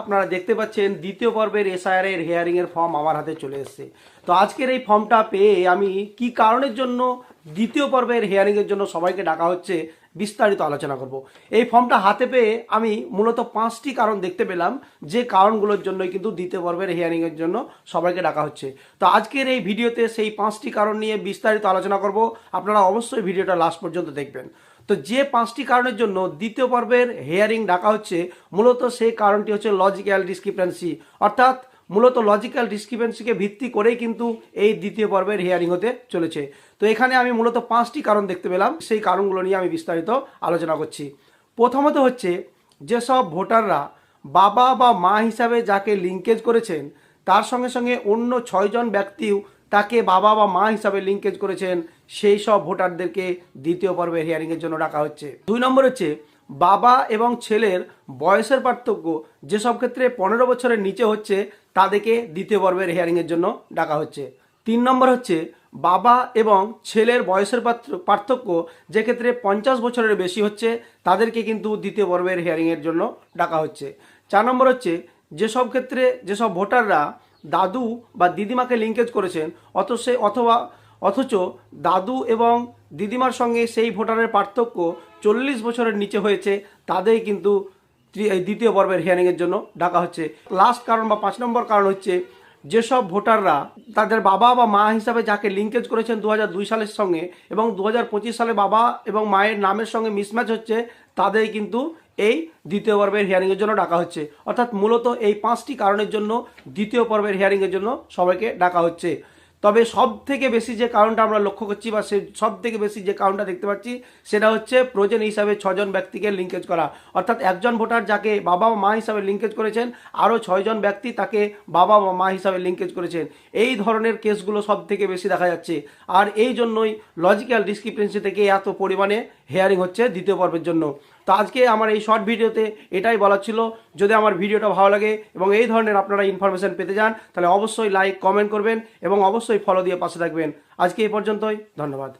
আপনারা দেখতে পাচ্ছেন দ্বিতীয় পর্বের এসআইআর এর হিয়ারিং এর ফর্ম আমার হাতে চলে এসেছে। তো আজকের এই ফর্মটা পেয়ে আমি কি কারণের জন্য দ্বিতীয় পর্বের হিয়ারিং এর জন্য সবাইকে ডাকা হচ্ছে বিস্তারিত আলোচনা করব। এই ফর্মটা হাতে পেয়ে আমি মূলত 5টি কারণ দেখতে পেলাম, যে কারণগুলোর জন্যই কিন্তু দ্বিতীয় পর্বের হিয়ারিং এর জন্য সবাইকে ডাকা হচ্ছে। তো আজকের এই ভিডিওতে সেই 5টি কারণ নিয়ে বিস্তারিত আলোচনা করব। আপনারা অবশ্যই ভিডিওটা লাস্ট পর্যন্ত দেখবেন। তো যে 5টি কারণের জন্য দ্বিতীয় পর্বের হিয়ারিং ডাকা হচ্ছে, মূলত সেই কারণটি হচ্ছে লজিক্যাল ডিসক্রিপেন্সি, অর্থাৎ মূলত লজিক্যাল ডিসক্রিপেন্সিকে ভিত্তি করেই কিন্তু এই দ্বিতীয় পর্বের হিয়ারিং হতে চলেছে। তো এখানে আমি মূলত 5টি কারণ দেখতে পেলাম, সেই কারণগুলো নিয়ে আমি বিস্তারিত আলোচনা করছি। প্রথমত হচ্ছে, যেসব ভোটাররা বাবা বা মা হিসাবে যাকে লিঙ্কেজ করেছেন, তার সঙ্গে সঙ্গে অন্য 6জন ব্যক্তিও তাকে বাবা বা মা হিসাবে লিঙ্কেজ করেছেন, সেই সব ভোটারদেরকে দ্বিতীয় পর্বের হিয়ারিংয়ের জন্য ডাকা হচ্ছে। 2 নম্বর হচ্ছে, বাবা এবং ছেলের বয়সের পার্থক্য যেসব ক্ষেত্রে 15 বছরের নিচে হচ্ছে, তাদেরকে দ্বিতীয় পর্বের হিয়ারিংয়ের জন্য ডাকা হচ্ছে। 3 নম্বর হচ্ছে, বাবা এবং ছেলের বয়সের পার্থক্য যে ক্ষেত্রে 50 বছরের বেশি হচ্ছে, তাদেরকে কিন্তু দ্বিতীয় পর্বের হিয়ারিংয়ের জন্য ডাকা হচ্ছে। 4 নম্বর হচ্ছে, যেসব ক্ষেত্রে যেসব ভোটাররা দাদু বা দিদিমাকে লিঙ্কেজ করেছেন অথচ দাদু এবং দিদিমার সঙ্গে সেই ভোটারের পার্থক্য 40 বছরের নিচে হয়েছে, তাদের কিন্তু দ্বিতীয় পর্বের হিয়ারিংয়ের জন্য ডাকা হচ্ছে। লাস্ট কারণ বা 5 নম্বর কারণ হচ্ছে, যেসব ভোটাররা তাদের বাবা বা মা হিসাবে যাকে লিঙ্কেজ করেছেন 2002 সালের সঙ্গে এবং 2025 সালে বাবা এবং মায়ের নামের সঙ্গে মিসম্যাচ হচ্ছে, তাদের কিন্তু এই দ্বিতীয় পর্বের হিয়ারিংয়ের জন্য ডাকা হচ্ছে। অর্থাৎ মূলত এই 5টি কারণের জন্য দ্বিতীয় পর্বের হিয়ারিংয়ের জন্য সবাইকে ডাকা হচ্ছে। তবে সব থেকে বেশি যে কারণটা আমরা লক্ষ্য করছি বা সে সব থেকে বেশি যে কারণটা দেখতে পাচ্ছি, সেটা হচ্ছে প্রয়োজন হিসাবে 6জন ব্যক্তিকে লিঙ্কেজ করা। অর্থাৎ একজন ভোটার যাকে বাবা বা মা হিসাবে লিঙ্কেজ করেছেন, আরও 6জন ব্যক্তি তাকে বাবা বা মা হিসাবে লিঙ্কেজ করেছেন। এই ধরনের কেসগুলো সব থেকে বেশি দেখা যাচ্ছে, আর এই জন্যই লজিক্যাল ডিসক্রিপেন্সি থেকে এত পরিমাণে হিয়ারিং হচ্ছে দ্বিতীয় পর্বের জন্য। তো আজকে আমার এই শর্ট ভিডিওতে এটাই বলার ছিল। যদি আমার ভিডিওটা ভালো লাগে এবং এই ধরনের আপনারা ইনফরমেশন পেতে চান, তাহলে অবশ্যই লাইক কমেন্ট করবেন এবং অবশ্যই ফলো দিয়ে পাশে থাকবেন। আজকে এই পর্যন্তই, ধন্যবাদ।